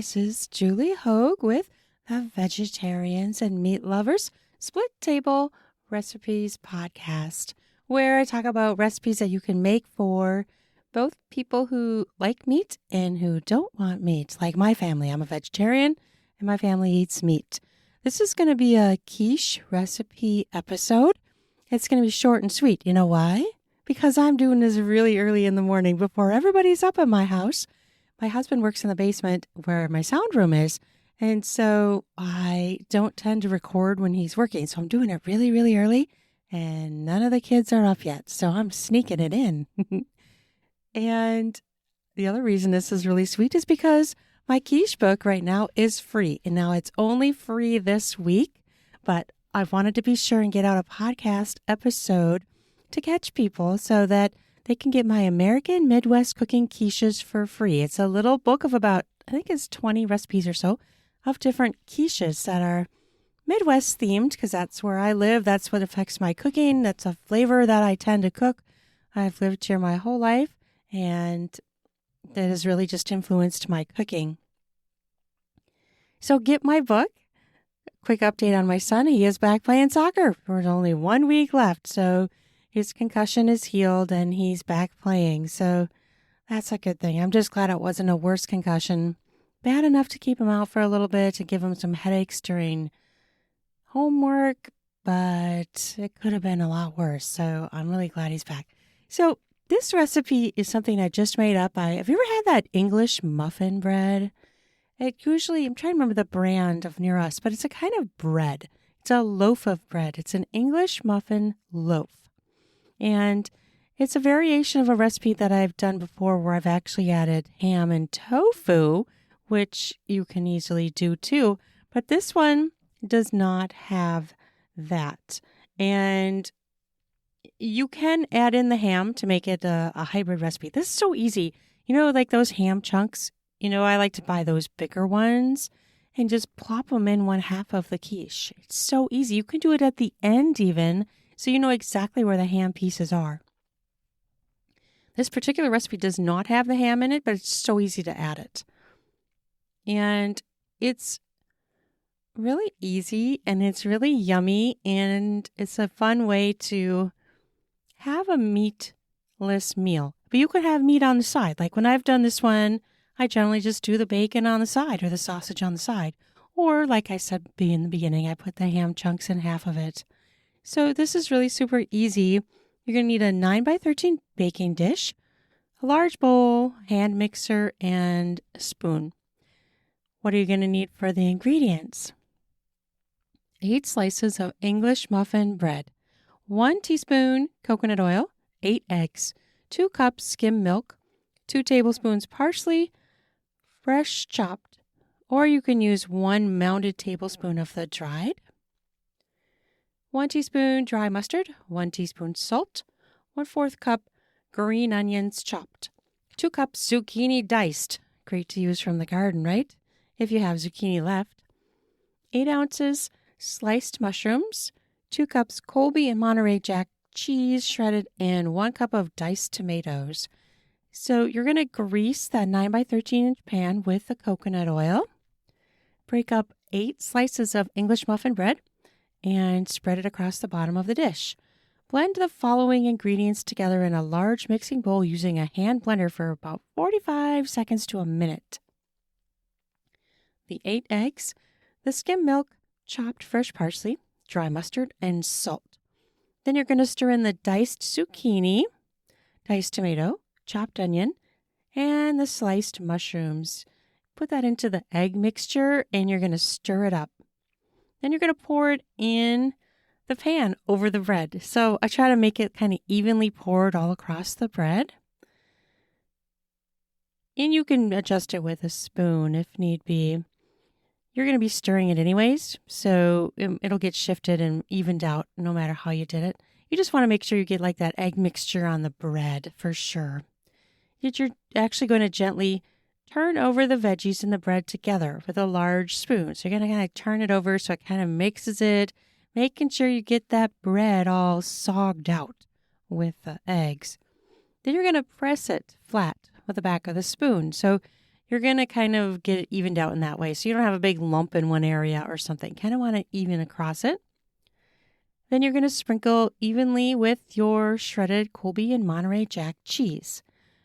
This is Julie Hogue with the Vegetarians and Meat Lovers Split Table Recipes Podcast, where I talk about recipes that you can make for both people who like meat and who don't want meat, like my family. I'm a vegetarian and my family eats meat. This is going to be a quiche recipe episode. It's going to be short and sweet. You know why? Because I'm doing this really early in the morning before everybody's up at my house. My husband works in the basement where my sound room is, and so I don't tend to record when he's working. So I'm doing it really, really early, and none of the kids are up yet, so I'm sneaking it in. And the other reason this is really sweet is because my quiche book right now is free, and now it's only free this week, but I wanted to be sure and get out a podcast episode to catch people so that they can get my American Midwest cooking quiches for free. It's a little book of about, I think it's 20 recipes or so of different quiches that are Midwest themed because that's where I live. That's what affects my cooking. That's a flavor that I tend to cook. I've lived here my whole life, and that has really just influenced my cooking. So get my book. Quick update on my son. He is back playing soccer. There's only 1 week left, so his concussion is healed and he's back playing. So that's a good thing. I'm just glad it wasn't a worse concussion. Bad enough to keep him out for a little bit, to give him some headaches during homework, but it could have been a lot worse. So I'm really glad he's back. So this recipe is something I just made up. Have you ever had that English muffin bread? I'm trying to remember the brand of near us, but it's a kind of bread. It's a loaf of bread. It's an English muffin loaf. And it's a variation of a recipe that I've done before where I've actually added ham and tofu, which you can easily do too. But this one does not have that. And you can add in the ham to make it a hybrid recipe. This is so easy. You know, like those ham chunks, I like to buy those bigger ones and just plop them in one half of the quiche. It's so easy. You can do it at the end even, so you know exactly where the ham pieces are. This particular recipe does not have the ham in it, but it's so easy to add it. And it's really easy, and it's really yummy, and it's a fun way to have a meatless meal. But you could have meat on the side. Like when I've done this one, I generally just do the bacon on the side or the sausage on the side. Or like I said in the beginning, I put the ham chunks in half of it. So this is really super easy. You're going to need a 9x13 baking dish, a large bowl, hand mixer, and a spoon. What are you going to need for the ingredients? 8 slices of English muffin bread, 1 teaspoon coconut oil, 8 eggs, 2 cups skim milk, 2 tablespoons parsley, fresh chopped, or you can use 1 mounded tablespoon of the dried, 1 teaspoon dry mustard, 1 teaspoon salt, 1/4 cup green onions chopped, 2 cups zucchini diced. Great to use from the garden, right? If you have zucchini left. 8 ounces sliced mushrooms, 2 cups Colby and Monterey Jack cheese shredded, and 1 cup of diced tomatoes. So you're going to grease that 9x13-inch pan with the coconut oil. Break up 8 slices of English muffin bread and spread it across the bottom of the dish. Blend the following ingredients together in a large mixing bowl using a hand blender for about 45 seconds to a minute. The 8 eggs, the skim milk, chopped fresh parsley, dry mustard, and salt. Then you're going to stir in the diced zucchini, diced tomato, chopped onion, and the sliced mushrooms. Put that into the egg mixture and you're going to stir it up. Then you're going to pour it in the pan over the bread. So I try to make it kind of evenly poured all across the bread. And you can adjust it with a spoon if need be. You're going to be stirring it anyways, so it'll get shifted and evened out no matter how you did it. You just want to make sure you get like that egg mixture on the bread for sure. You're actually going to gently turn over the veggies and the bread together with a large spoon. So you're going to kind of turn it over so it kind of mixes it, making sure you get that bread all sogged out with the eggs. Then you're going to press it flat with the back of the spoon. So you're going to kind of get it evened out in that way. So you don't have a big lump in one area or something. Kind of want to even across it. Then you're going to sprinkle evenly with your shredded Colby and Monterey Jack cheese.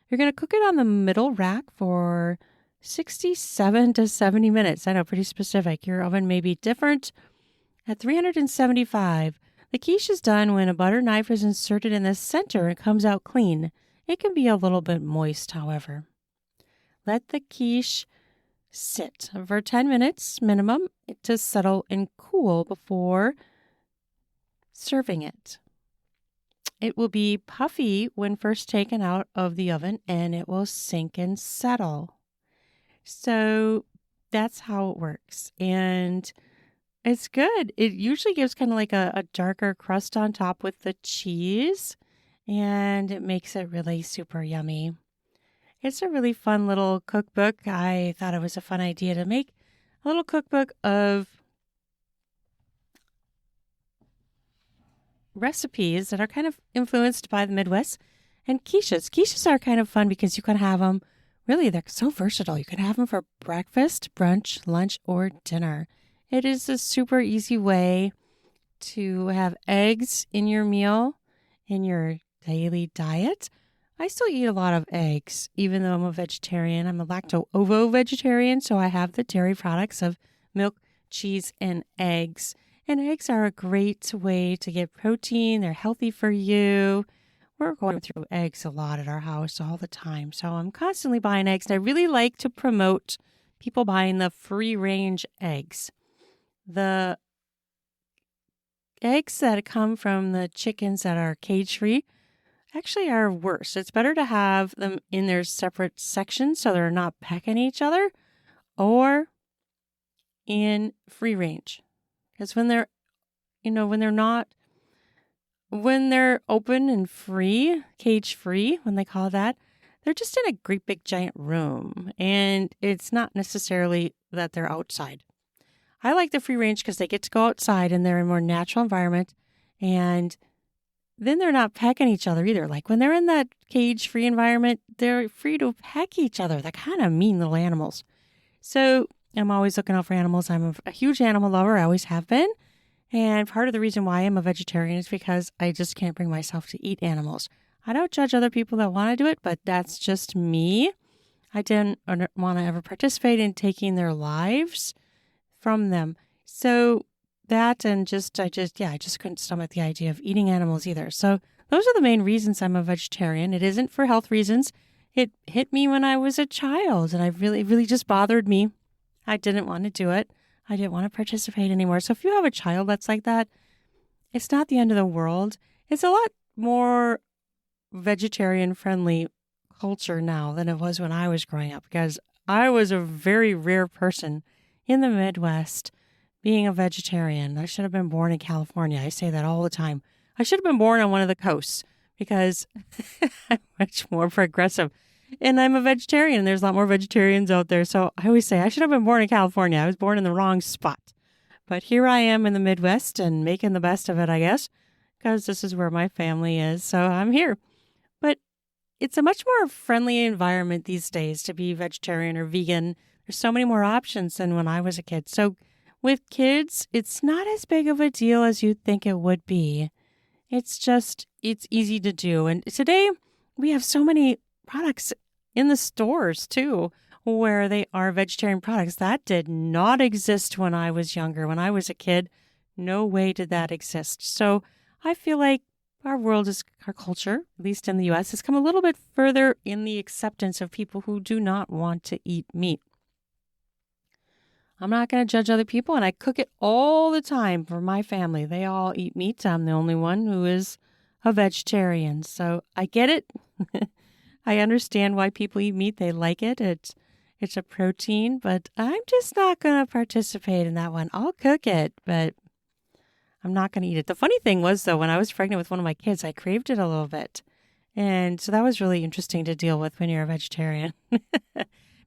You're going to cook it on the middle rack for 67 to 70 minutes. I know, pretty specific. Your oven may be different. At 375, the quiche is done when a butter knife is inserted in the center and comes out clean. It can be a little bit moist, however. Let the quiche sit for 10 minutes minimum to settle and cool before serving it. It will be puffy when first taken out of the oven, and it will sink and settle. So that's how it works. And it's good. It usually gives kind of like a darker crust on top with the cheese, and it makes it really super yummy. It's a really fun little cookbook. I thought it was a fun idea to make a little cookbook of recipes that are kind of influenced by the Midwest and quiches. Quiches are kind of fun because you can have them, really, they're so versatile. You can have them for breakfast, brunch, lunch, or dinner. It is a super easy way to have eggs in your meal, in your daily diet. I still eat a lot of eggs, even though I'm a vegetarian. I'm a lacto-ovo vegetarian, so I have the dairy products of milk, cheese, and eggs. And eggs are a great way to get protein. They're healthy for you. We're going through eggs a lot at our house all the time. So I'm constantly buying eggs. And I really like to promote people buying the free-range eggs. The eggs that come from the chickens that are cage-free actually are worse. It's better to have them in their separate sections so they're not pecking each other, or in free range. Because when they're open and free, cage free, when they call that, they're just in a great big giant room. And it's not necessarily that they're outside. I like the free range because they get to go outside and they're in a more natural environment. And then they're not pecking each other either. Like when they're in that cage free environment, they're free to peck each other. They're kind of mean little animals. So I'm always looking out for animals. I'm a huge animal lover. I always have been. And part of the reason why I'm a vegetarian is because I just can't bring myself to eat animals. I don't judge other people that want to do it, but that's just me. I didn't want to ever participate in taking their lives from them. So that and I just couldn't stomach the idea of eating animals either. So those are the main reasons I'm a vegetarian. It isn't for health reasons. It hit me when I was a child, and it really just bothered me. I didn't want to do it. I didn't want to participate anymore. So if you have a child that's like that, it's not the end of the world. It's a lot more vegetarian-friendly culture now than it was when I was growing up, because I was a very rare person in the Midwest being a vegetarian. I should have been born in California. I say that all the time. I should have been born on one of the coasts because I'm much more progressive. And I'm a vegetarian. There's a lot more vegetarians out there. So I always say I should have been born in California. I was born in the wrong spot. But here I am in the Midwest and making the best of it, I guess, because this is where my family is. So I'm here. But it's a much more friendly environment these days to be vegetarian or vegan. There's so many more options than when I was a kid. So with kids, it's not as big of a deal as you'd think it would be. It's easy to do. And today we have so many products in the stores too, where they are vegetarian products. That did not exist when I was younger. When I was a kid, no way did that exist. So I feel like our culture, at least in the U.S., has come a little bit further in the acceptance of people who do not want to eat meat. I'm not going to judge other people, and I cook it all the time for my family. They all eat meat. I'm the only one who is a vegetarian. So I get it. I understand why people eat meat. They like it. It's a protein, but I'm just not going to participate in that one. I'll cook it, but I'm not going to eat it. The funny thing was, though, when I was pregnant with one of my kids, I craved it a little bit. And so that was really interesting to deal with when you're a vegetarian.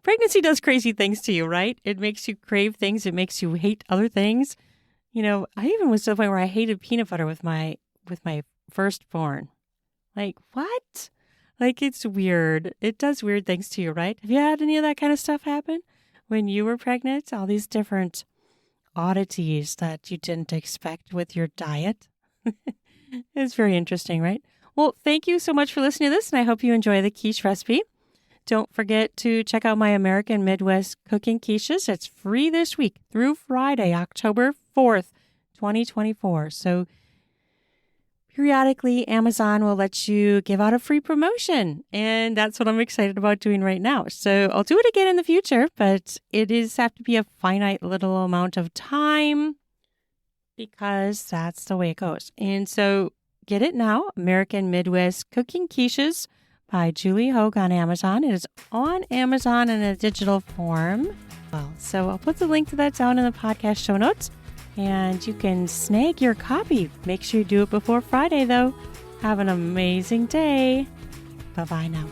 Pregnancy does crazy things to you, right? It makes you crave things. It makes you hate other things. You know, I even was to the point where I hated peanut butter with my firstborn. Like, what? Like, it's weird. It does weird things to you, right? Have you had any of that kind of stuff happen when you were pregnant? All these different oddities that you didn't expect with your diet. It's very interesting, right? Well, thank you so much for listening to this, and I hope you enjoy the quiche recipe. Don't forget to check out my American Midwest Cooking Quiches. It's free this week through Friday, October 4th, 2024. So periodically, Amazon will let you give out a free promotion, and that's what I'm excited about doing right now. So I'll do it again in the future, but it is have to be a finite little amount of time because that's the way it goes. And so get it now, American Midwest Cooking Quiches by Julie Hogue on Amazon. It is on Amazon in a digital form. Well, so I'll put the link to that down in the podcast show notes, and you can snag your copy. Make sure you do it before Friday, though. Have an amazing day. Bye-bye now.